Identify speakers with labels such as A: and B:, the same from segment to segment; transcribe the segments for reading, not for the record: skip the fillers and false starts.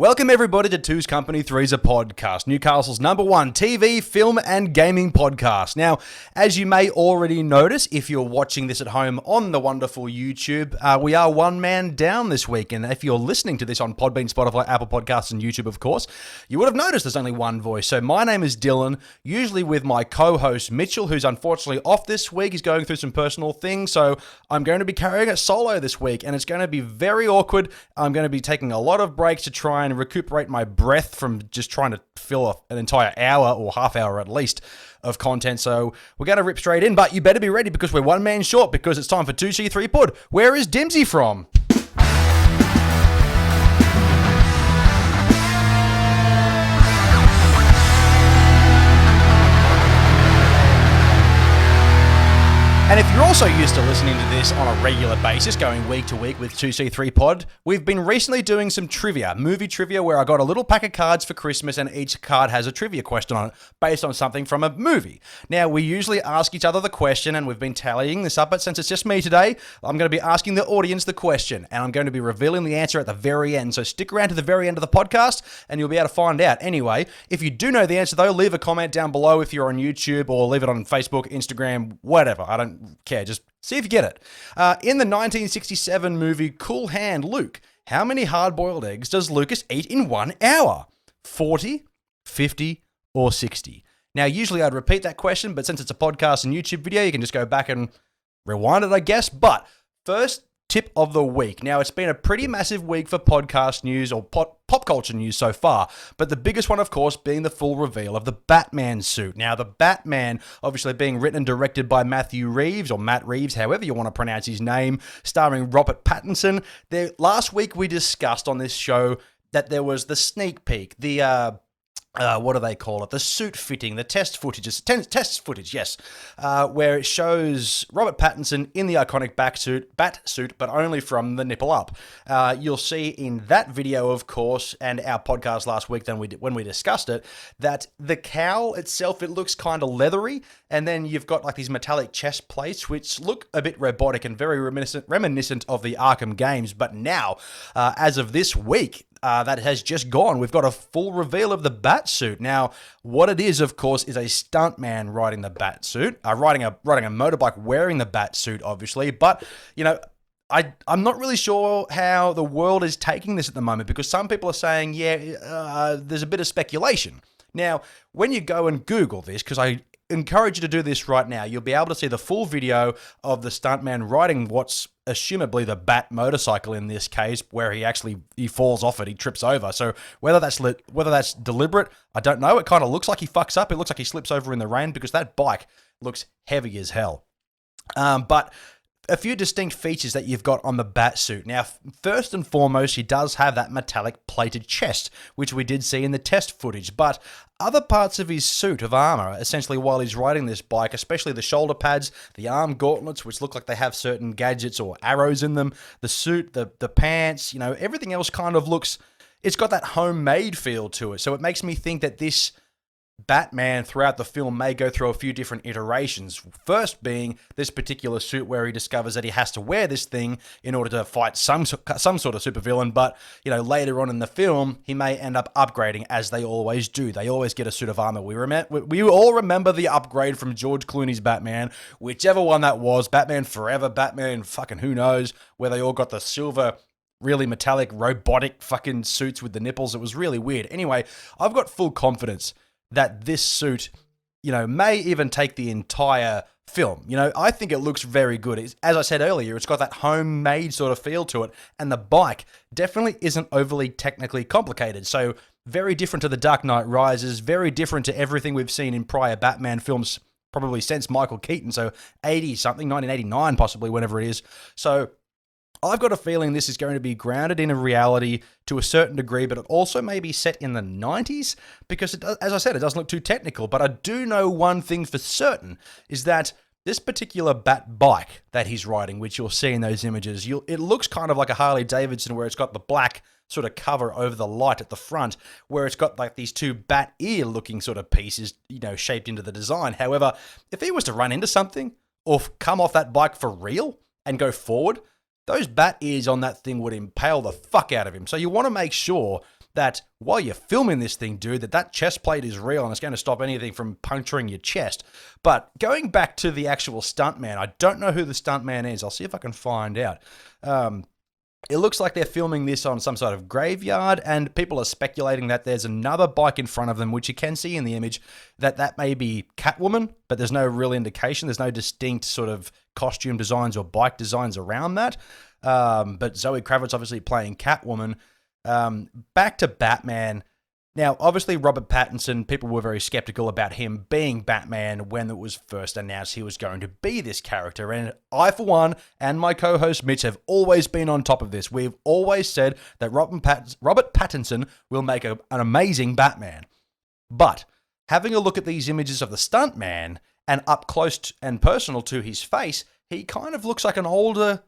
A: Welcome everybody to Two's Company, Three's a Podcast, Newcastle's #1 TV, film and gaming podcast. Now, as you may already notice, if you're watching this at home on the wonderful YouTube, we are one man down this week. And if you're listening to this on Podbean, Spotify, Apple Podcasts and YouTube, of course, you would have noticed there's only one voice. So my name is Dylan, usually with my co-host Mitchell, who's unfortunately off this week. He's going through some personal things, so I'm going to be carrying it solo this week, and it's going to be very awkward. I'm going to be taking a lot of breaks to try and recuperate my breath from just trying to fill an entire hour or half hour at least of content. So we're going to rip straight in, but you better be ready because we're one man short because it's time for 2C3 Pod. Where is Dimzy from? And if you're also used to listening to this on a regular basis, going week to week with 2C3 Pod, we've been recently doing some trivia, movie trivia, where I got a little pack of cards for Christmas and each card has a trivia question on it based on something from a movie. Now, we usually ask each other the question and we've been tallying this up, but since it's just me today, I'm going to be asking the audience the question and I'm going to be revealing the answer at the very end. So stick around to the very end of the podcast and you'll be able to find out. Anyway, if you do know the answer though, leave a comment down below if you're on YouTube or leave it on Facebook, Instagram, whatever. I don't care, just see if you get it. In the 1967 movie Cool Hand Luke, how many hard-boiled eggs does Lucas eat in 1 hour? 40, 50, or 60? Now, usually I'd repeat that question, but since it's a podcast and YouTube video, you can just go back and rewind it, I guess. But first tip of the week. Now, it's been a pretty massive week for podcast news or pop culture news so far, but the biggest one, of course, being the full reveal of the Batman suit. Now, the Batman, obviously being written and directed by Matthew Reeves, or Matt Reeves, however you want to pronounce his name, starring Robert Pattinson. Last week, we discussed on this show that there was the sneak peek, the what do they call it? The suit fitting, the test footage, yes, where it shows Robert Pattinson in the iconic bat suit, but only from the nipple up. You'll see in that video, of course, and our podcast last week when we discussed it, that the cowl itself, it looks kind of leathery, and then you've got like these metallic chest plates, which look a bit robotic and very reminiscent of the Arkham games. But now, as of this week, that has just gone. We've got a full reveal of the bat suit. Now, what it is, of course, is a stuntman riding the bat suit, riding a motorbike wearing the bat suit, obviously. But, you know, I'm not really sure how the world is taking this at the moment because some people are saying, there's a bit of speculation. Now, when you go and Google this, because I encourage you to do this right now, you'll be able to see the full video of the stuntman riding what's assumably the bat motorcycle in this case, where he falls off it, he trips over. So whether that's deliberate, I don't know. It kind of looks like he fucks up. It looks like he slips over in the rain because that bike looks heavy as hell. But a few distinct features that you've got on the bat suit. Now, first and foremost, he does have that metallic plated chest, which we did see in the test footage, but other parts of his suit of armor, essentially while he's riding this bike, especially the shoulder pads, the arm gauntlets, which look like they have certain gadgets or arrows in them, the suit, the pants, everything else kind of looks, it's got that homemade feel to it. So it makes me think that this Batman throughout the film may go through a few different iterations. First being this particular suit where he discovers that he has to wear this thing in order to fight some sort of supervillain, but later on in the film he may end up upgrading, as they always do. They always get a suit of armor. We all remember the upgrade from George Clooney's Batman, whichever one that was, Batman Forever, Batman fucking who knows, where they all got the silver really metallic robotic fucking suits with the nipples. It was really weird. Anyway, I've got full confidence that this suit, may even take the entire film. I think it looks very good. As I said earlier, it's got that homemade sort of feel to it, and the bike definitely isn't overly technically complicated. So very different to The Dark Knight Rises, very different to everything we've seen in prior Batman films, probably since Michael Keaton, so 80-something, 1989 possibly, whenever it is. So I've got a feeling this is going to be grounded in a reality to a certain degree, but it also may be set in the 90s because, as I said, it doesn't look too technical. But I do know one thing for certain is that this particular bat bike that he's riding, which you'll see in those images, it looks kind of like a Harley Davidson where it's got the black sort of cover over the light at the front, where it's got like these two bat ear looking sort of pieces, shaped into the design. However, if he was to run into something or come off that bike for real and go forward, those bat ears on that thing would impale the fuck out of him. So you want to make sure that while you're filming this thing, dude, that chest plate is real and it's going to stop anything from puncturing your chest. But going back to the actual stuntman, I don't know who the stuntman is. I'll see if I can find out. It looks like they're filming this on some sort of graveyard, and people are speculating that there's another bike in front of them, which you can see in the image, that may be Catwoman, but there's no real indication. There's no distinct sort of costume designs or bike designs around that. But Zoe Kravitz obviously playing Catwoman. Back to Batman. Now, obviously, Robert Pattinson, people were very skeptical about him being Batman when it was first announced he was going to be this character. And I, for one, and my co-host Mitch have always been on top of this. We've always said that Robert Pattinson will make an amazing Batman. But having a look at these images of the stuntman and up close and personal to his face, he kind of looks like an older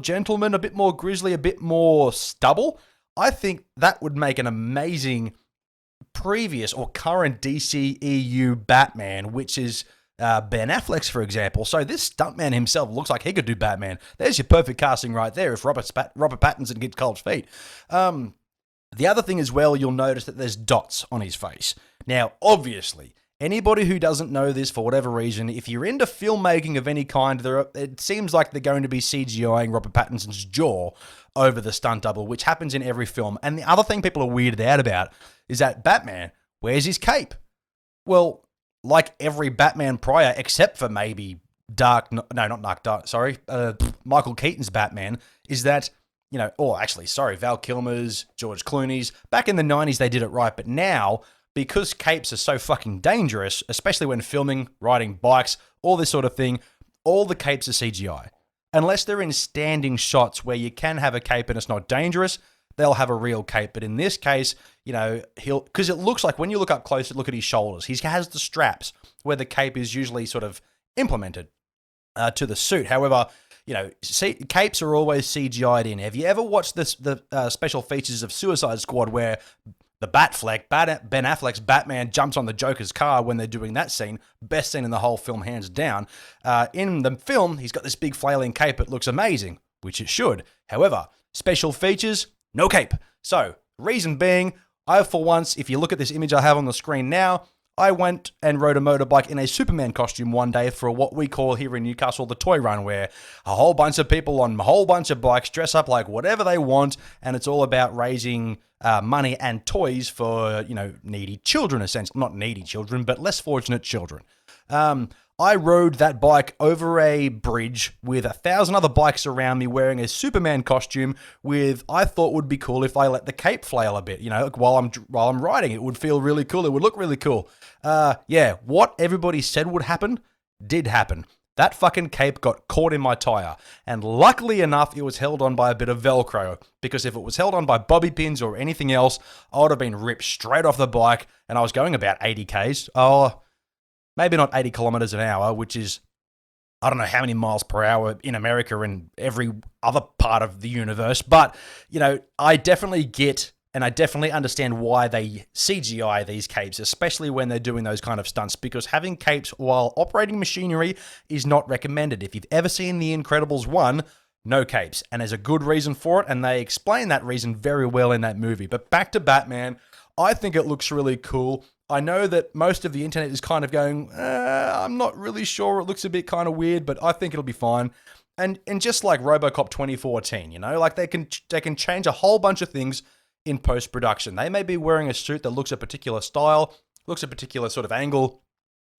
A: gentleman, a bit more grizzly, a bit more stubble. I think that would make an amazing previous or current DCEU Batman, which is Ben Affleck's, for example. So this stuntman himself looks like he could do Batman. There's your perfect casting right there if Robert Pattinson gets cold feet. The other thing as well, you'll notice that there's dots on his face. Now, obviously, anybody who doesn't know this for whatever reason, if you're into filmmaking of any kind, it seems like they're going to be CGIing Robert Pattinson's jaw over the stunt double, which happens in every film. And the other thing people are weirded out about is that Batman, where's his cape? Well, like every Batman prior, except for maybe Michael Keaton's Batman, is that, Val Kilmer's, George Clooney's. Back in the 90s, they did it right, but now, because capes are so fucking dangerous, especially when filming, riding bikes, all this sort of thing, all the capes are CGI. Unless they're in standing shots where you can have a cape and it's not dangerous, they'll have a real cape. But in this case, because it looks like when you look up close and look at his shoulders, he has the straps where the cape is usually sort of implemented to the suit. However, capes are always CGI'd in. Have you ever watched the special features of Suicide Squad where Ben Affleck's Batman jumps on the Joker's car when they're doing that scene? Best scene in the whole film, hands down. In the film, he's got this big flailing cape. It looks amazing, which it should. However, special features, no cape. So, reason being, for once, if you look at this image I have on the screen now, I went and rode a motorbike in a Superman costume one day for what we call here in Newcastle the toy run, where a whole bunch of people on a whole bunch of bikes dress up like whatever they want, and it's all about raising money and toys for, needy children, essentially. Not needy children, but less fortunate children. I rode that bike over a bridge with 1,000 other bikes around me wearing a Superman costume with, I thought would be cool if I let the cape flail a bit, while I'm riding. It would feel really cool. It would look really cool. What everybody said would happen did happen. That fucking cape got caught in my tire. And luckily enough, it was held on by a bit of Velcro. Because if it was held on by bobby pins or anything else, I would have been ripped straight off the bike. And I was going about 80 Ks. Maybe not 80 kilometers an hour, which is, I don't know how many miles per hour in America and every other part of the universe. But, I definitely get and I definitely understand why they CGI these capes, especially when they're doing those kind of stunts, because having capes while operating machinery is not recommended. If you've ever seen The Incredibles 1, no capes. And there's a good reason for it, and they explain that reason very well in that movie. But back to Batman, I think it looks really cool. I know that most of the internet is kind of going, I'm not really sure, it looks a bit kind of weird, but I think it'll be fine. And just like RoboCop 2014, like they can change a whole bunch of things in post-production. They may be wearing a suit that looks a particular style, looks a particular sort of angle.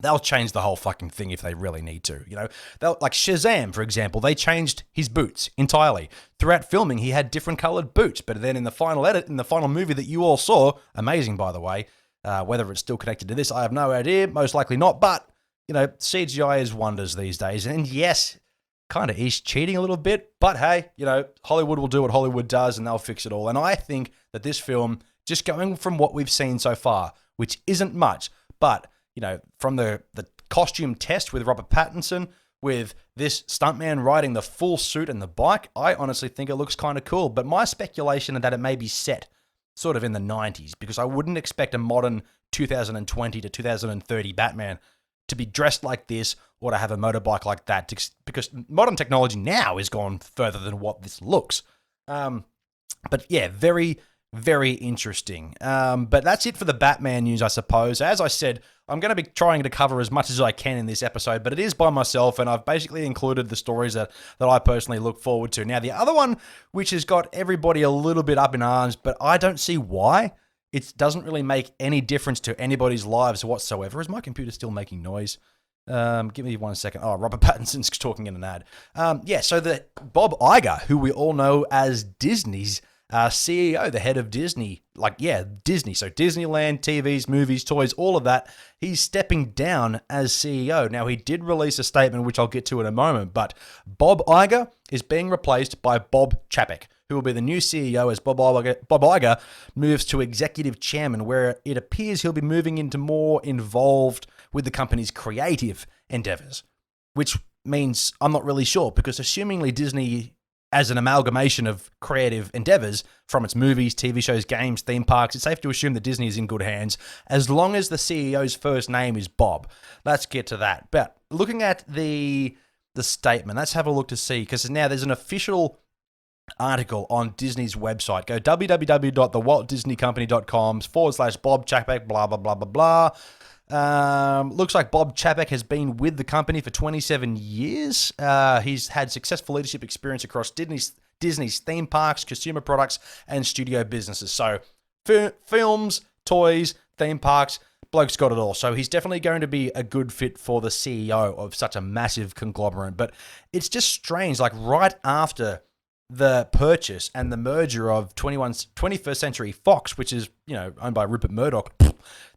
A: They'll change the whole fucking thing if they really need to. They'll, like Shazam, for example, they changed his boots entirely. Throughout filming, he had different colored boots, but then in the final edit, in the final movie that you all saw, amazing by the way, whether it's still connected to this, I have no idea, most likely not, but, CGI is wonders these days, and yes, kind of is cheating a little bit, but hey, Hollywood will do what Hollywood does and they'll fix it all. And I think that this film, just going from what we've seen so far, which isn't much, but, from the costume test with Robert Pattinson, with this stuntman riding the full suit and the bike, I honestly think it looks kind of cool. But my speculation is that it may be set sort of in the 90s, because I wouldn't expect a modern 2020 to 2030 Batman to be dressed like this or to have a motorbike like that, because modern technology now is gone further than what this looks. But yeah, very, very interesting. But that's it for the Batman news, I suppose. As I said, I'm going to be trying to cover as much as I can in this episode, but it is by myself, and I've basically included the stories that I personally look forward to. Now, the other one, which has got everybody a little bit up in arms, but I don't see why. It doesn't really make any difference to anybody's lives whatsoever. Is my computer still making noise? Give me 1 second. Oh, Robert Pattinson's talking in an ad. So the Bob Iger, who we all know as Disney's CEO, the head of Disney, Disney. So Disneyland, TVs, movies, toys, all of that. He's stepping down as CEO. Now, he did release a statement, which I'll get to in a moment, but Bob Iger is being replaced by Bob Chapek, who will be the new CEO as Bob Iger moves to executive chairman, where it appears he'll be moving into more involved with the company's creative endeavors, which means I'm not really sure, because assumingly Disney, as an amalgamation of creative endeavors from its movies, TV shows, games, theme parks, it's safe to assume that Disney is in good hands as long as the CEO's first name is Bob. Let's get to that. But looking at the statement, let's have a look to see, because now there's an official article on Disney's website. Go www.thewaltdisneycompany.com/Bob Chapek, blah, blah, blah, blah, blah. Looks like Bob Chapek has been with the company for 27 years. He's had successful leadership experience across Disney's theme parks, consumer products, and studio businesses. So films, toys, theme parks, bloke's got it all. So he's definitely going to be a good fit for the CEO of such a massive conglomerate. But it's just strange, like right after the purchase and the merger of 21st Century Fox, which is, owned by Rupert Murdoch,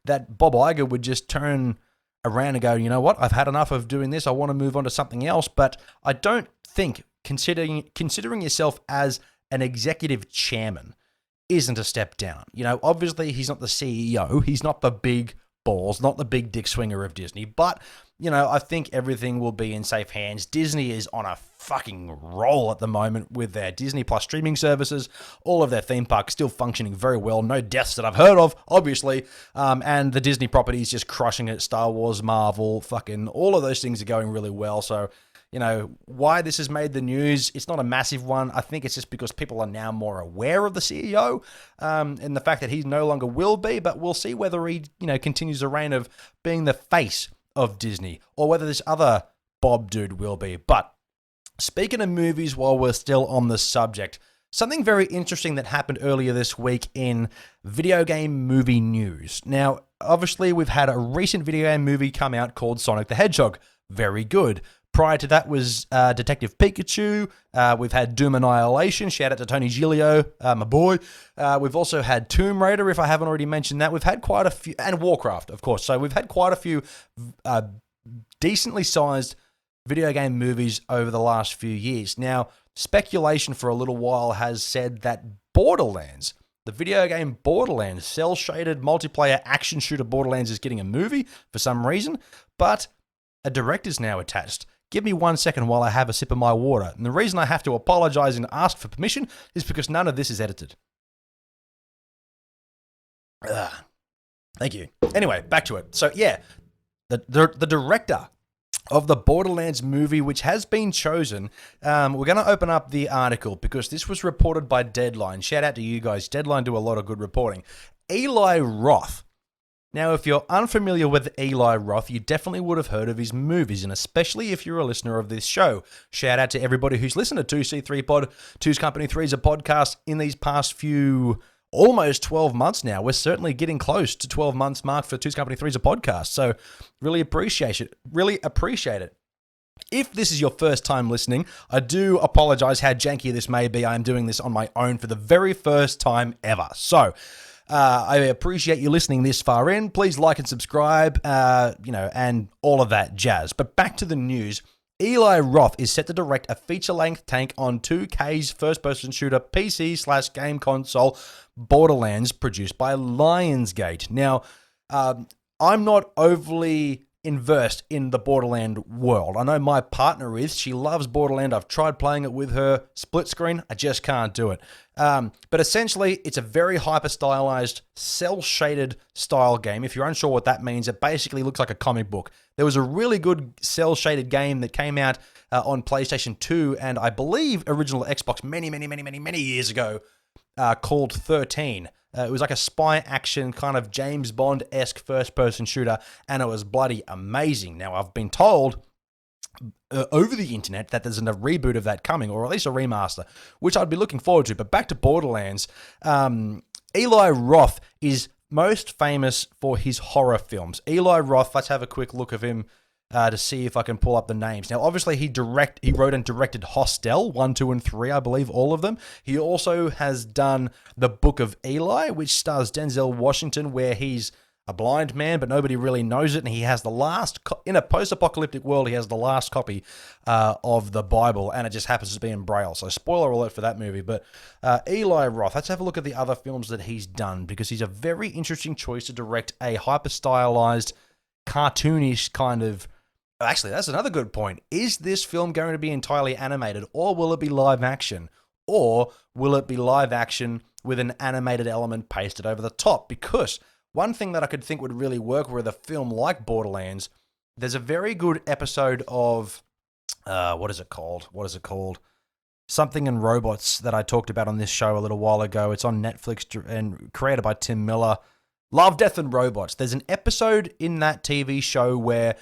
A: that Bob Iger would just turn around and go, you know what, I've had enough of doing this. I want to move on to something else. But I don't think considering yourself as an executive chairman isn't a step down. Obviously he's not the CEO. He's not the big balls, not the big dick swinger of Disney. But, I think everything will be in safe hands. Disney is on a fucking roll at the moment with their Disney Plus streaming services. All of their theme parks still functioning very well. No deaths that I've heard of, obviously. And the Disney property is just crushing it. Star Wars, Marvel, fucking all of those things are going really well. So, why this has made the news, it's not a massive one. I think it's just because people are now more aware of the CEO and the fact that he no longer will be, but we'll see whether he, continues the reign of being the face of Disney, or whether this other Bob dude will be. But speaking of movies, while we're still on the subject, something very interesting that happened earlier this week in video game movie news. Now, obviously, we've had a recent video game movie come out called Sonic the Hedgehog. Very good. Prior to that was Detective Pikachu. We've had Doom Annihilation. Shout out to Tony Giglio, my boy. We've also had Tomb Raider, if I haven't already mentioned that. We've had quite a few, and Warcraft, of course. So we've had quite a few decently sized video game movies over the last few years. Now, speculation for a little while has said that Borderlands, the video game Borderlands, cel-shaded multiplayer action shooter Borderlands, is getting a movie for some reason, but a director's now attached. Give me 1 second while I have a sip of my water. And the reason I have to apologize and ask for permission is because none of this is edited. Thank you. Anyway, back to it. So yeah, the director of the Borderlands movie, which has been chosen, we're going to open up the article because this was reported by Deadline. Shout out to you guys. Deadline do a lot of good reporting. Eli Roth. Now, if you're unfamiliar with Eli Roth, you definitely would have heard of his movies, and especially if you're a listener of this show. Shout out to everybody who's listened to 2C3 Pod, Two's Company 3's a podcast in these past few, almost 12 months now. We're certainly getting close to 12 months mark for Two's Company 3's a podcast, so really appreciate it. Really appreciate it. If this is your first time listening, I do apologize how janky this may be. I'm doing this on my own for the very first time ever. So, I appreciate you listening this far in. Please like and subscribe, and all of that jazz. But back to the news. Eli Roth is set to direct a feature-length take on 2K's first-person shooter PC/game console Borderlands, produced by Lionsgate. Now, I'm not overly versed in the Borderland world. I know my partner is. She loves Borderland. I've tried playing it with her split screen. I just can't do it. But essentially, it's a very hyper-stylized, cel-shaded style game. If you're unsure what that means, it basically looks like a comic book. There was a really good cel-shaded game that came out on PlayStation 2 and I believe original Xbox many years ago. called 13. It was like a spy action kind of James Bond-esque first-person shooter, and it was bloody amazing. Now, I've been told over the internet that there's a reboot of that coming, or at least a remaster, which I'd be looking forward to. But back to Borderlands, Eli Roth is most famous for his horror films. Eli Roth, let's have a quick look of him to see if I can pull up the names. Now, obviously, he wrote and directed Hostel 1, 2, and 3, I believe, all of them. He also has done The Book of Eli, which stars Denzel Washington, where he's a blind man, but nobody really knows it, and he has the last, in a post-apocalyptic world, he has the last copy of the Bible, and it just happens to be in Braille. So, spoiler alert for that movie. But Eli Roth, let's have a look at the other films that he's done, because he's a very interesting choice to direct a hyper-stylized, cartoonish kind of... Actually, that's another good point. Is this film going to be entirely animated, or will it be live action? Or will it be live action with an animated element pasted over the top? Because one thing that I could think would really work with a film like Borderlands, there's a very good episode of, what is it called? Something in Robots that I talked about on this show a little while ago. It's on Netflix and created by Tim Miller. Love, Death, and Robots. There's an episode in that TV show where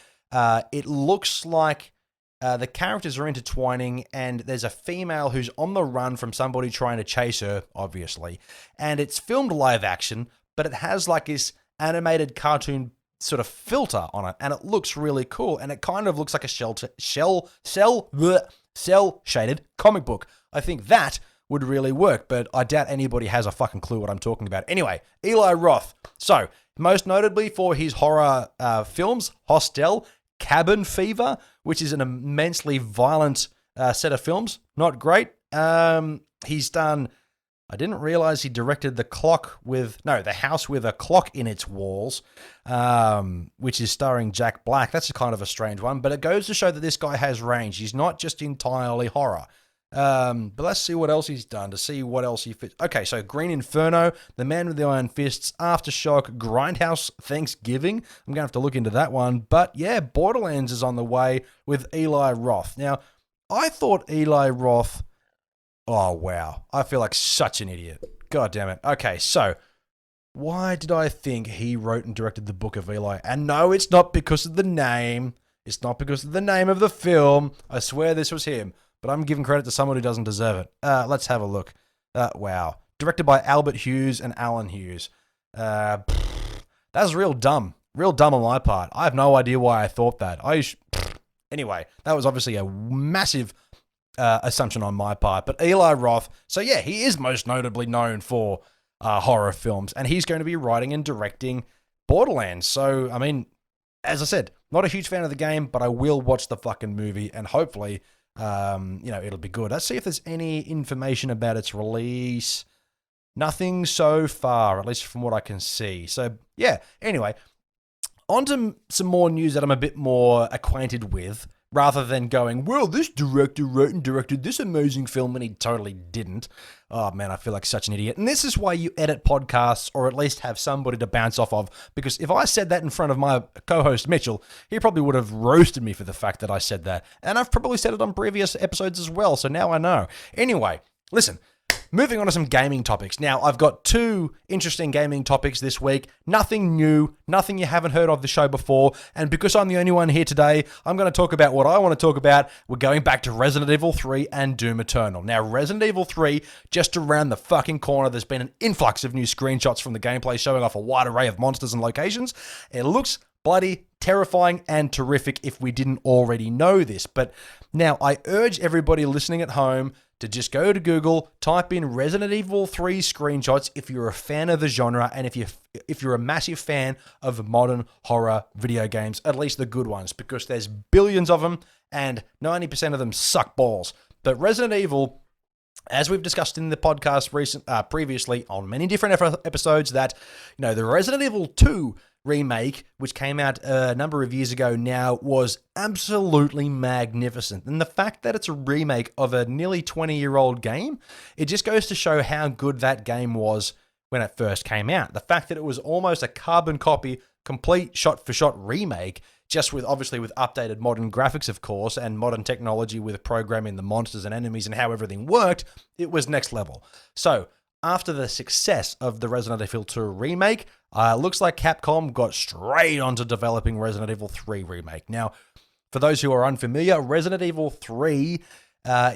A: it looks like the characters are intertwining, and there's a female who's on the run from somebody trying to chase her, obviously. And it's filmed live action, but it has like this animated cartoon sort of filter on it, and it looks really cool. And it kind of looks like a cell-shaded comic book. I think that would really work, but I doubt anybody has a fucking clue what I'm talking about. Anyway, Eli Roth. So, most notably for his horror films, Hostel, Cabin Fever, which is an immensely violent set of films. Not great. He's done... I didn't realize he directed The House with a Clock in Its Walls, which is starring Jack Black. That's kind of a strange one, but it goes to show that this guy has range. He's not just entirely horror. But let's see what else he's done to see what else he fits. Okay, so Green Inferno, The Man with the Iron Fists, Aftershock, Grindhouse Thanksgiving. I'm going to have to look into that one. But yeah, Borderlands is on the way with Eli Roth. Now, I thought Eli Roth... Oh, wow. I feel like such an idiot. God damn it. Okay, so why did I think he wrote and directed The Book of Eli? And no, it's not because of the name. It's not because of the name of the film. I swear this was him. But I'm giving credit to someone who doesn't deserve it. Let's have a look. Wow. Directed by Albert Hughes and Alan Hughes. That's real dumb. Real dumb on my part. I have no idea why I thought that. Anyway, that was obviously a massive... assumption on my part. But Eli Roth, so yeah, he is most notably known for horror films, and he's going to be writing and directing Borderlands. So, I mean, as I said, not a huge fan of the game, but I will watch the fucking movie, and hopefully, it'll be good. Let's see if there's any information about its release. Nothing so far, at least from what I can see. So, yeah, anyway, on to some more news that I'm a bit more acquainted with, rather than going, well, this director wrote and directed this amazing film, and he totally didn't. Oh, man, I feel like such an idiot. And this is why you edit podcasts, or at least have somebody to bounce off of, because if I said that in front of my co-host, Mitchell, he probably would have roasted me for the fact that I said that. And I've probably said it on previous episodes as well, so now I know. Anyway, listen. Moving on to some gaming topics. Now, I've got two interesting gaming topics this week. Nothing new, nothing you haven't heard of the show before. And because I'm the only one here today, I'm going to talk about what I want to talk about. We're going back to Resident Evil 3 and Doom Eternal. Now, Resident Evil 3, just around the fucking corner, there's been an influx of new screenshots from the gameplay showing off a wide array of monsters and locations. It looks bloody terrifying and terrific if we didn't already know this. But now, I urge everybody listening at home to just go to Google, type in Resident Evil 3 screenshots if you're a fan of the genre, and if you're a massive fan of modern horror video games, at least the good ones, because there's billions of them and 90% of them suck balls. But Resident Evil, as we've discussed in the podcast previously on many different episodes, that the Resident Evil 2 remake, which came out a number of years ago now, was absolutely magnificent. And the fact that it's a remake of a nearly 20-year-old game, it just goes to show how good that game was when it first came out. The fact that it was almost a carbon copy, complete shot-for-shot remake, just with updated modern graphics, of course, and modern technology with programming the monsters and enemies and how everything worked, it was next level. So, after the success of the Resident Evil 2 remake, looks like Capcom got straight onto developing Resident Evil 3 remake. Now, for those who are unfamiliar, Resident Evil 3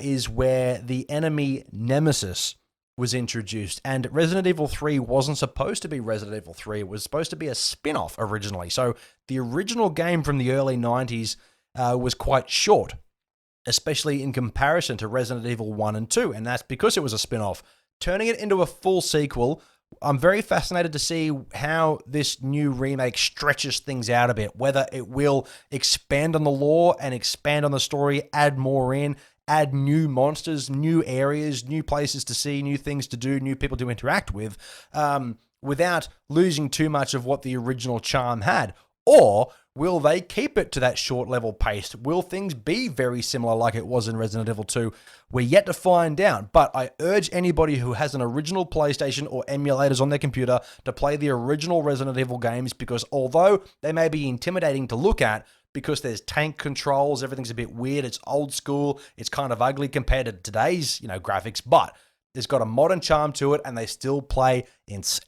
A: is where the enemy Nemesis was introduced. And Resident Evil 3 wasn't supposed to be Resident Evil 3. It was supposed to be a spin-off originally. So the original game from the early 90s was quite short, especially in comparison to Resident Evil 1 and 2. And that's because it was a spin-off. Turning it into a full sequel, I'm very fascinated to see how this new remake stretches things out a bit, whether it will expand on the lore and expand on the story, add more in, add new monsters, new areas, new places to see, new things to do, new people to interact with, without losing too much of what the original charm had. Or will they keep it to that short level pace? Will things be very similar like it was in Resident Evil 2? We're yet to find out, but I urge anybody who has an original PlayStation or emulators on their computer to play the original Resident Evil games, because although they may be intimidating to look at, because there's tank controls, everything's a bit weird, it's old school, it's kind of ugly compared to today's, graphics, but it's got a modern charm to it, and they still play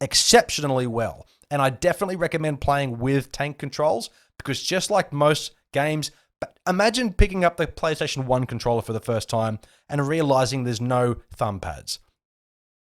A: exceptionally well. And I definitely recommend playing with tank controls, because just like most games, imagine picking up the PlayStation 1 controller for the first time and realizing there's no thumb pads.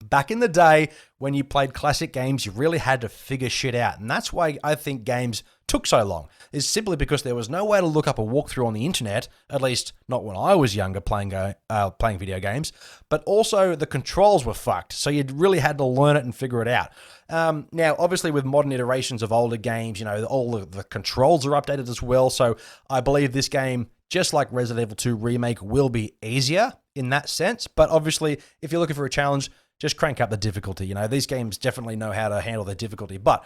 A: Back in the day, when you played classic games, you really had to figure shit out. And that's why I think games took so long, is simply because there was no way to look up a walkthrough on the internet, at least not when I was younger playing video games, but also the controls were fucked. So you really had to learn it and figure it out. Now, obviously with modern iterations of older games, all of the controls are updated as well. So I believe this game, just like Resident Evil 2 Remake, will be easier in that sense. But obviously, if you're looking for a challenge, just crank up the difficulty. These games definitely know how to handle their difficulty. But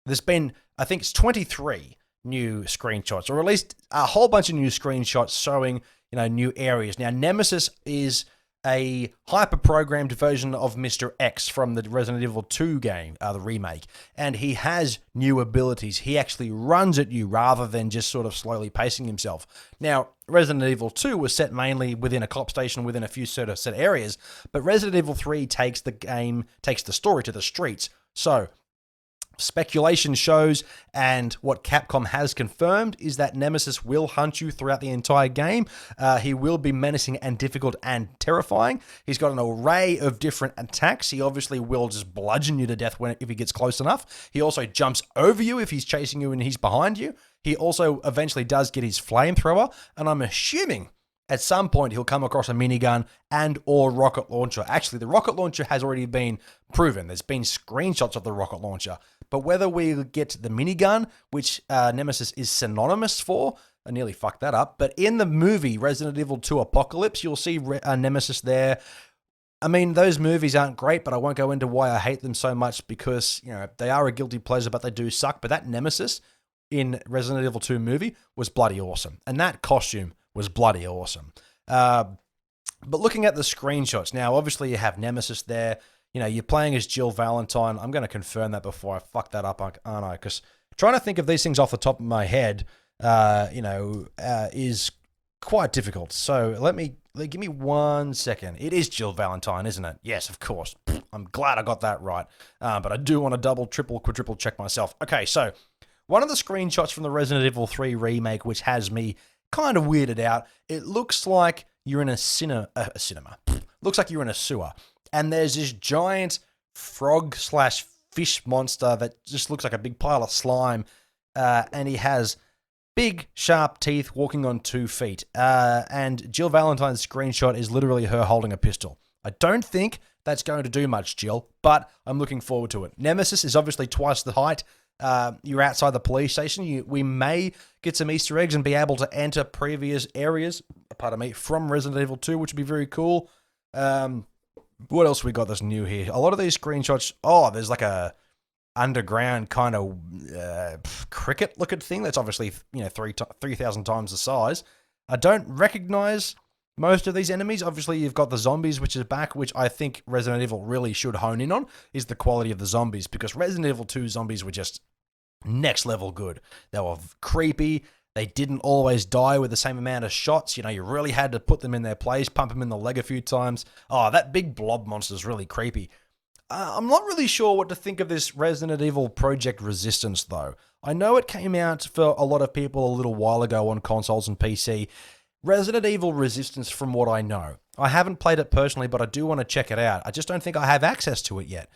A: there's been, I think it's 23 new screenshots, or at least a whole bunch of new screenshots showing, new areas. Now, Nemesis is a hyper-programmed version of Mr. X from the Resident Evil 2 game, the remake. And he has new abilities. He actually runs at you rather than just sort of slowly pacing himself. Now, Resident Evil 2 was set mainly within a cop station, within a few sort of set areas, but Resident Evil 3 takes the story to the streets. So, speculation shows, and what Capcom has confirmed, is that Nemesis will hunt you throughout the entire game. He will be menacing and difficult and terrifying. He's got an array of different attacks. He obviously will just bludgeon you to death if he gets close enough. He also jumps over you if he's chasing you and he's behind you. He also eventually does get his flamethrower, and I'm assuming at some point he'll come across a minigun and or rocket launcher. Actually, the rocket launcher has already been proven. There's been screenshots of the rocket launcher. But whether we get the minigun, which Nemesis is synonymous for, I nearly fucked that up. But in the movie Resident Evil 2 Apocalypse, you'll see Nemesis there. I mean, those movies aren't great, but I won't go into why I hate them so much, because, they are a guilty pleasure, but they do suck. But that Nemesis in Resident Evil 2 movie was bloody awesome. And that costume was bloody awesome. But looking at the screenshots, now, obviously you have Nemesis there. You're playing as Jill Valentine. I'm going to confirm that before I fuck that up, aren't I? Because trying to think of these things off the top of my head, is quite difficult. So give me 1 second. It is Jill Valentine, isn't it? Yes, of course. I'm glad I got that right. But I do want to double, triple, quadruple check myself. Okay, so one of the screenshots from the Resident Evil 3 remake, which has me kind of weirded out, it looks like you're in a cinema. Looks like you're in a sewer. And there's this giant frog/fish monster that just looks like a big pile of slime. And he has big, sharp teeth, walking on 2 feet. And Jill Valentine's screenshot is literally her holding a pistol. I don't think that's going to do much, Jill, but I'm looking forward to it. Nemesis is obviously twice the height. You're outside the police station. We may get some Easter eggs and be able to enter previous areas, from Resident Evil 2, which would be very cool. What else we got that's new here? A lot of these screenshots, there's like a underground kind of cricket looking thing that's obviously 3,000 times the size. I don't recognize most of these enemies. Obviously, you've got the zombies, which is back, which I think Resident Evil really should hone in on, is the quality of the zombies, because Resident Evil 2 zombies were just next level good. They were creepy. They didn't always die with the same amount of shots. You really had to put them in their place, pump them in the leg a few times. Oh, that big blob monster is really creepy. I'm not really sure what to think of this Resident Evil Project Resistance, though. I know it came out for a lot of people a little while ago on consoles and PC. Resident Evil Resistance, from what I know, I haven't played it personally, but I do want to check it out. I just don't think I have access to it yet.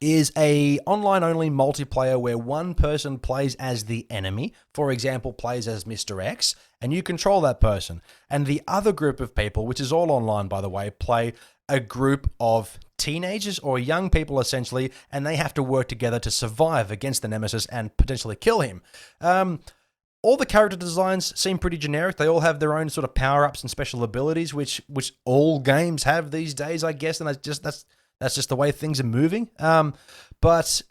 A: Is a online-only multiplayer where one person plays as the enemy, for example, plays as Mr. X, and you control that person. And the other group of people, which is all online, by the way, play a group of teenagers or young people, essentially, and they have to work together to survive against the nemesis and potentially kill him. All the character designs seem pretty generic. They all have their own sort of power-ups and special abilities, which all games have these days, I guess, and that's just the way things are moving. But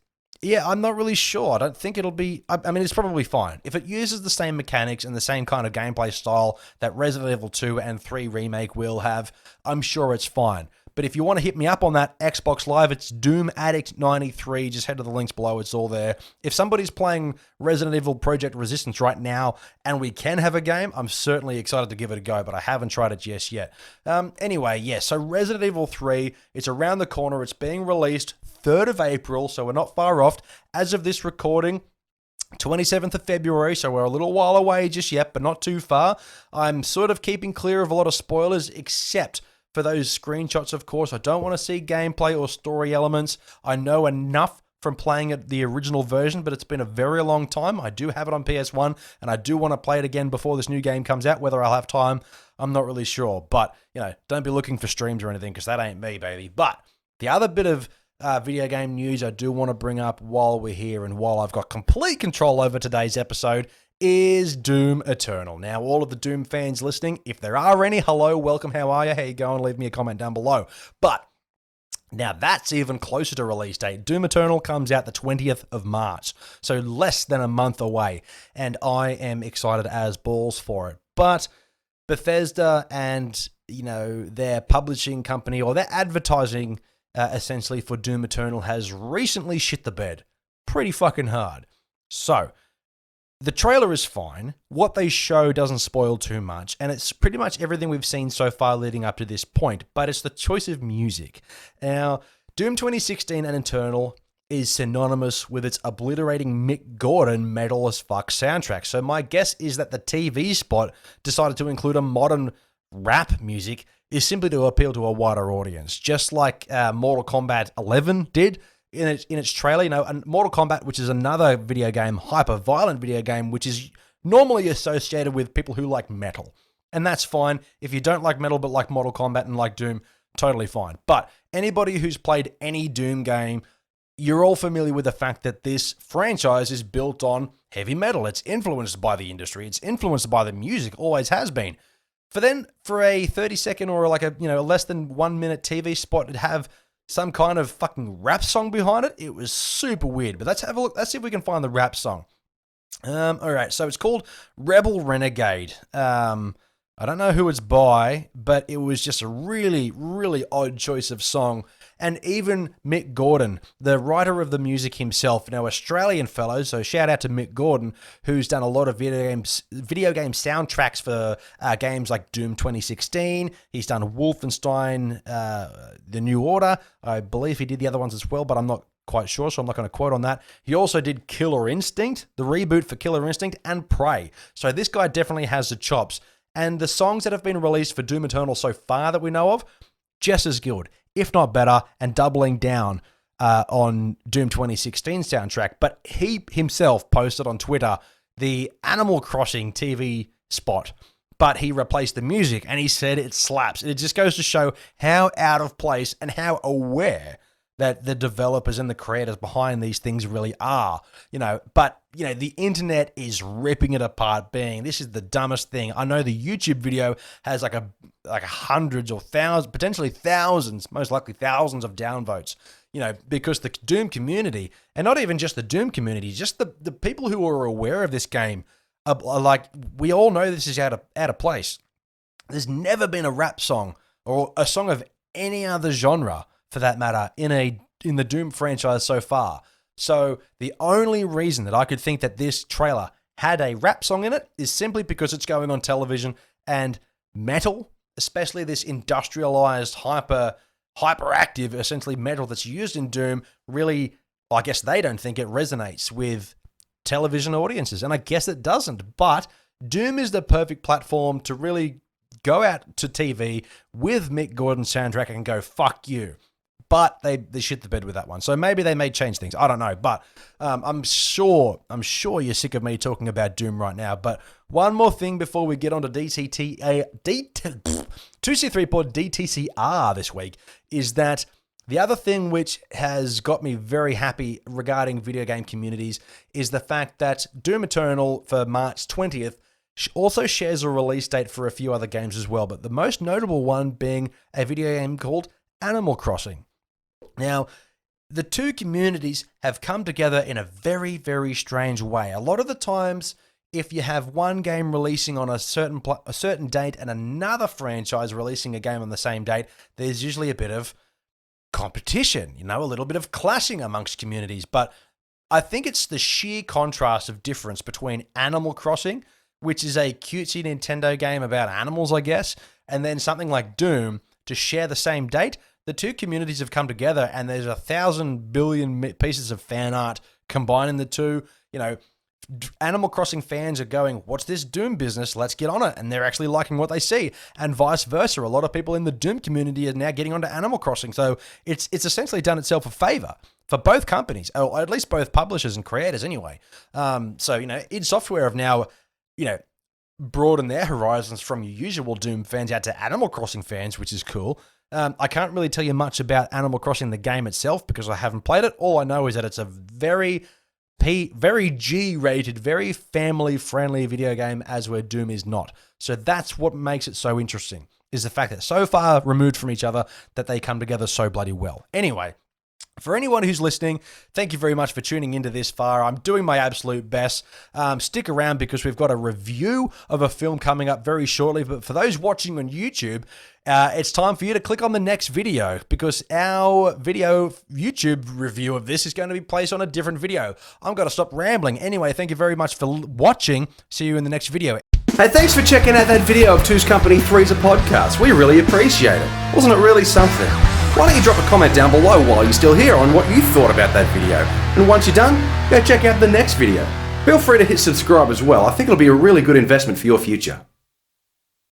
A: yeah, I'm not really sure. I don't think it'll be... I mean, it's probably fine. If it uses the same mechanics and the same kind of gameplay style that Resident Evil 2 and 3 Remake will have, I'm sure it's fine. But if you want to hit me up on that Xbox Live, it's Doom Addict 93. Just head to the links below. It's all there. If somebody's playing Resident Evil Project Resistance right now and we can have a game, I'm certainly excited to give it a go, but I haven't tried it just yet. Anyway, yeah, so Resident Evil 3, it's around the corner. It's being released 3rd of April, so we're not far off. As of this recording, 27th of February, so we're a little while away just yet, but not too far. I'm sort of keeping clear of a lot of spoilers, except for those screenshots, of course. I don't want to see gameplay or story elements. I know enough from playing it, the original version, but it's been a very long time. I do have it on PS1, and I do want to play it again before this new game comes out. Whether I'll have time, I'm not really sure. But, don't be looking for streams or anything, because that ain't me, baby. But the other bit of video game news I do want to bring up while we're here and while I've got complete control over today's episode is Doom Eternal. Now, all of the Doom fans listening, if there are any, hello, welcome, how are you? How you going? Leave me a comment down below. But now that's even closer to release date. Doom Eternal comes out the 20th of March, so less than a month away, and I am excited as balls for it. But Bethesda and, their publishing company or their advertising essentially for Doom Eternal has recently shit the bed pretty fucking hard. So the trailer is fine. What they show doesn't spoil too much, and it's pretty much everything we've seen so far leading up to this point, but it's the choice of music. Now, Doom 2016 and Eternal is synonymous with its obliterating Mick Gordon metal as fuck soundtrack, so my guess is that the TV spot decided to include a modern rap music is simply to appeal to a wider audience, just like Mortal Kombat 11 did in its trailer. And Mortal Kombat, which is another video game, hyper-violent video game, which is normally associated with people who like metal. And that's fine. If you don't like metal but like Mortal Kombat and like Doom, totally fine. But anybody who's played any Doom game, you're all familiar with the fact that this franchise is built on heavy metal. It's influenced by the industry. It's influenced by the music, always has been. For a 30-second or like a less than 1 minute TV spot to have some kind of fucking rap song behind it, it was super weird. But let's have a look. Let's see if we can find the rap song. All right, so it's called Rebel Renegade. I don't know who it's by, but it was just a really, really odd choice of song. And even Mick Gordon, the writer of the music himself, Australian fellow, so shout out to Mick Gordon, who's done a lot of video game soundtracks for games like Doom 2016. He's done Wolfenstein, The New Order. I believe he did the other ones as well, but I'm not quite sure, so I'm not going to quote on that. He also did Killer Instinct, the reboot for Killer Instinct, and Prey. So this guy definitely has the chops. And the songs that have been released for Doom Eternal so far that we know of, just as good, if not better, and doubling down on Doom 2016 soundtrack. But he himself posted on Twitter the Animal Crossing TV spot, but he replaced the music, and he said it slaps. It just goes to show how out of place and how aware that the developers and the creators behind these things really are, but the internet is ripping it apart, being this is the dumbest thing. I know the YouTube video has like hundreds or thousands, potentially thousands, most likely thousands of downvotes, because the Doom community, and not even just the Doom community, just the people who are aware of this game are like, we all know this is out of place. There's never been a rap song or a song of any other genre, for that matter, in the Doom franchise so far. So the only reason that I could think that this trailer had a rap song in it is simply because it's going on television, and metal, especially this industrialized, hyper hyperactive, essentially metal that's used in Doom really, I guess they don't think it resonates with television audiences, and I guess it doesn't. But Doom is the perfect platform to really go out to TV with Mick Gordon's soundtrack and go, fuck you. But they shit the bed with that one. So maybe they may change things. I don't know. But I'm sure you're sick of me talking about Doom right now. But one more thing before we get on to 2C3 Pod DTCR this week is that the other thing which has got me very happy regarding video game communities is the fact that Doom Eternal for March 20th also shares a release date for a few other games as well, but the most notable one being a video game called Animal Crossing. Now, the two communities have come together in a very, very strange way. A lot of the times, if you have one game releasing on a certain date and another franchise releasing a game on the same date, there's usually a bit of competition, a little bit of clashing amongst communities. But I think it's the sheer contrast of difference between Animal Crossing, which is a cutesy Nintendo game about animals, I guess, and then something like Doom to share the same date. The two communities have come together and there's 1,000 billion pieces of fan art combining the two. Animal Crossing fans are going, what's this Doom business? Let's get on it. And they're actually liking what they see. And vice versa. A lot of people in the Doom community are now getting onto Animal Crossing. So it's essentially done itself a favor for both companies, or at least both publishers and creators anyway. id Software have now, broadened their horizons from your usual Doom fans out to Animal Crossing fans, which is cool. I can't really tell you much about Animal Crossing, the game itself, because I haven't played it. All I know is that it's a very G-rated, very family-friendly video game, as where Doom is not. So that's what makes it so interesting, is the fact that so far removed from each other that they come together so bloody well. Anyway, for anyone who's listening, thank you very much for tuning into this far. I'm doing my absolute best. Stick around because we've got a review of a film coming up very shortly. But for those watching on YouTube, it's time for you to click on the next video because our video YouTube review of this is going to be placed on a different video. I'm going to stop rambling. Anyway, thank you very much for watching. See you in the next video. Hey, thanks for checking out that video of Two's Company, Three's a Podcast. We really appreciate it. Wasn't it really something? Why don't you drop a comment down below while you're still here on what you thought about that video. And once you're done, go check out the next video. Feel free to hit subscribe as well. I think it'll be a really good investment for your future.